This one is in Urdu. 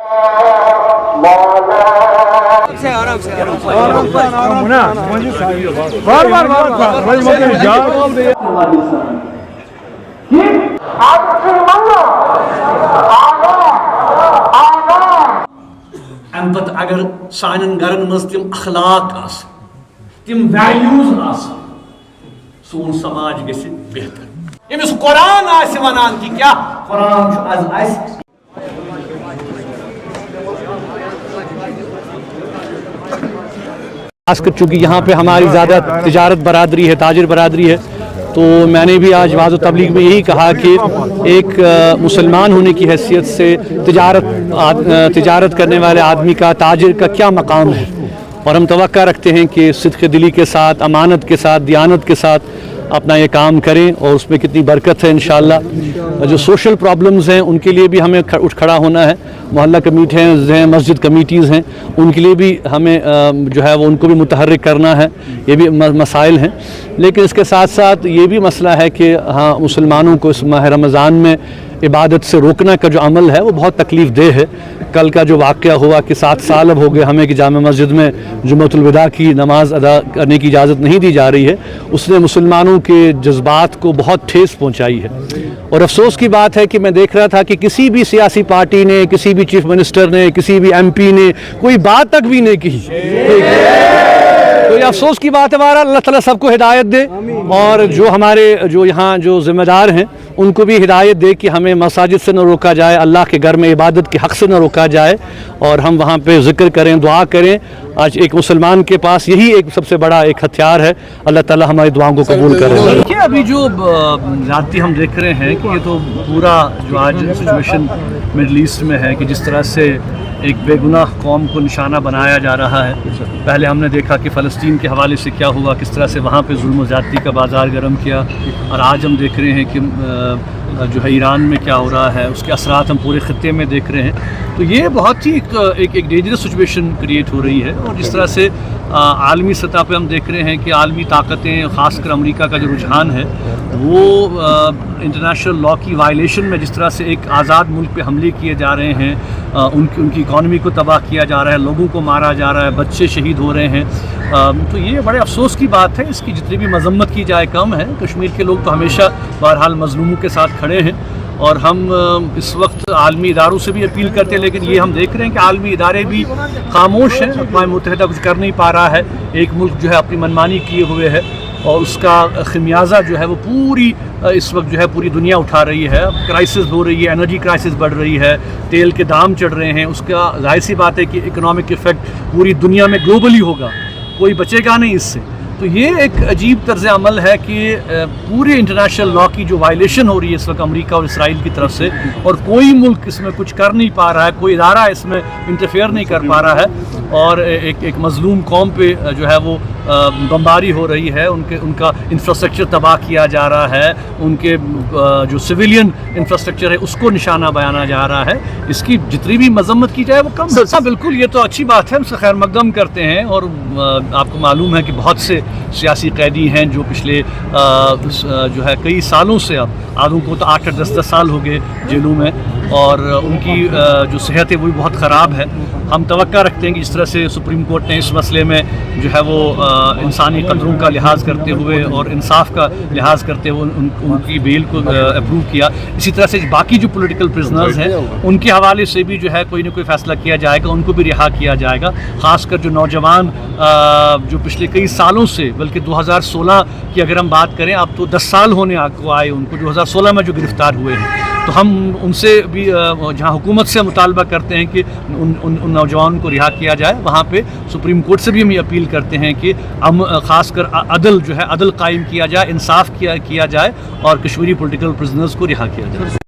ام پتہ اگر سانن گرن مز تم اخلاق آس تم ویلیوز آس سون سماج گژھِ بہتر یمس قرآن آسہِ ونان کہ کیا قرآن چھُ آز اسہِ خاص کر چونکہ یہاں پہ ہماری زیادہ تجارت برادری ہے، تاجر برادری ہے، تو میں نے بھی آج وعظ و تبلیغ میں یہی کہا کہ ایک مسلمان ہونے کی حیثیت سے تجارت کرنے والے آدمی کا، تاجر کا کیا مقام ہے، اور ہم توقع رکھتے ہیں کہ صدق دلی کے ساتھ، امانت کے ساتھ، دیانت کے ساتھ اپنا یہ کام کریں، اور اس میں کتنی برکت ہے انشاءاللہ۔ جو سوشل پرابلمز ہیں ان کے لیے بھی ہمیں اٹھ کھڑا ہونا ہے، محلہ کمیٹیز ہیں، مسجد کمیٹیز ہیں، ان کے لیے بھی ہمیں جو ہے وہ ان کو بھی متحرک کرنا ہے، یہ بھی مسائل ہیں۔ لیکن اس کے ساتھ ساتھ یہ بھی مسئلہ ہے کہ ہاں مسلمانوں کو اس ماہ رمضان میں عبادت سے روکنا کا جو عمل ہے وہ بہت تکلیف دہ ہے۔ کل کا جو واقعہ ہوا کہ 7 سال اب ہو گئے ہمیں کہ جامع مسجد میں جمعۃ الوداع کی نماز ادا کرنے کی اجازت نہیں دی جا رہی ہے، اس نے مسلمانوں کے جذبات کو بہت ٹھیس پہنچائی ہے۔ اور افسوس کی بات ہے کہ میں دیکھ رہا تھا کہ کسی بھی سیاسی پارٹی نے، کسی بھی چیف منسٹر نے، کسی بھی ایم پی نے کوئی بات تک بھی نہیں کی۔ تو یہ افسوس کی بات ہے۔ بہرحال اللہ تعالیٰ سب کو ہدایت دے، اور جو ہمارے جو یہاں جو ذمہ دار ہیں ان کو بھی ہدایت دے کہ ہمیں مساجد سے نہ روکا جائے، اللہ کے گھر میں عبادت کے حق سے نہ روکا جائے، اور ہم وہاں پہ ذکر کریں، دعا کریں۔ آج ایک مسلمان کے پاس یہی ایک سب سے بڑا ایک ہتھیار ہے۔ اللہ تعالیٰ ہماری دعاؤں کو قبول کرے۔ دیکھیے ابھی جو زیادتی ہم دیکھ رہے ہیں کہ یہ تو پورا جو آج سچویشن مڈل ایسٹ میں ہے کہ جس طرح سے ایک بے گناہ قوم کو نشانہ بنایا جا رہا ہے۔ پہلے ہم نے دیکھا کہ فلسطین کے حوالے سے کیا ہوا، کس طرح سے وہاں پہ ظلم و زیادتی کا بازار گرم کیا، اور آج ہم دیکھ رہے ہیں کہ جو ہے ایران میں کیا ہو رہا ہے، اس کے اثرات ہم پورے خطے میں دیکھ رہے ہیں۔ تو یہ بہت ہی ایک ڈینجرس سچویشن کریٹ ہو رہی ہے، اور جس طرح سے عالمی سطح پہ ہم دیکھ رہے ہیں کہ عالمی طاقتیں، خاص کر امریکہ کا جو رجحان ہے وہ انٹرنیشنل لا کی وائلیشن میں جس طرح سے ایک آزاد ملک پہ حملے کیے جا رہے ہیں، ان کی اکانومی کو تباہ کیا جا رہا ہے، لوگوں کو مارا جا رہا ہے، بچے شہید ہو رہے ہیں۔ تو یہ بڑے افسوس کی بات ہے، اس کی جتنی بھی مذمت کی جائے کم ہے۔ کشمیر کے لوگ تو ہمیشہ بہرحال مظلوموں کے ساتھ کھڑے ہیں، اور ہم اس وقت عالمی اداروں سے بھی اپیل کرتے ہیں، لیکن یہ ہم دیکھ رہے ہیں کہ عالمی ادارے بھی خاموش ہیں۔ اقوام متحدہ کچھ کر نہیں پا رہا ہے، ایک ملک جو ہے اپنی منمانی کیے ہوئے ہے، اور اس کا خمیازہ جو ہے وہ پوری اس وقت جو ہے پوری دنیا اٹھا رہی ہے۔ کرائسس ہو رہی ہے، انرجی کرائسس بڑھ رہی ہے، تیل کے دام چڑھ رہے ہیں، اس کا ظاہر سی بات ہے کہ اکنامک ایفیکٹ پوری دنیا میں گلوبلی ہوگا، کوئی بچے گا نہیں اس سے۔ تو یہ ایک عجیب طرز عمل ہے کہ پورے انٹرنیشنل لا کی جو وائلیشن ہو رہی ہے اس وقت امریکہ اور اسرائیل کی طرف سے، اور کوئی ملک اس میں کچھ کر نہیں پا رہا ہے، کوئی ادارہ اس میں انٹرفیئر نہیں کر پا رہا ہے، اور ایک مظلوم قوم پہ جو ہے وہ بمباری ہو رہی ہے، ان کا انفراسٹرکچر تباہ کیا جا رہا ہے، ان کے جو سویلین انفراسٹرکچر ہے اس کو نشانہ بیانا جا رہا ہے۔ اس کی جتنی بھی مذمت کی جائے وہ کم ہے۔ ہاں بالکل، یہ تو اچھی بات ہے، ہم سے خیر مقدم کرتے ہیں، اور آپ کو معلوم ہے کہ بہت سے سیاسی قیدی ہیں جو پچھلے جو ہے کئی سالوں سے، اب آدھوں کو تو 8-8 10 سال ہو گئے جیلوں میں، اور ان کی جو صحت ہے وہ بھی بہت خراب ہے۔ ہم توقع رکھتے ہیں کہ جس طرح سے سپریم کورٹ نے اس مسئلے میں جو ہے وہ انسانی قدروں کا لحاظ کرتے ہوئے اور انصاف کا لحاظ کرتے ہوئے ان کی بیل کو اپروو کیا، اسی طرح سے باقی جو پولیٹیکل پرزنرز ہیں ان کے حوالے سے بھی جو ہے کوئی نہ کوئی فیصلہ کیا جائے گا، ان کو بھی رہا کیا جائے گا۔ خاص کر جو نوجوان جو پچھلے کئی سالوں سے، بلکہ 2016 کی اگر ہم بات کریں، اب تو 10 سال ہونے کو آئے ان کو 2016 میں جو گرفتار ہوئے ہیں، تو ہم ان سے بھی جہاں حکومت سے مطالبہ کرتے ہیں کہ ان نوجوانوں کو رہا کیا جائے، وہاں پہ سپریم کورٹ سے بھی ہم یہ اپیل کرتے ہیں کہ خاص کر عدل جو ہے عدل قائم کیا جائے، انصاف کیا جائے، اور کشمیری پولیٹیکل پرزنرز کو رہا کیا جائے۔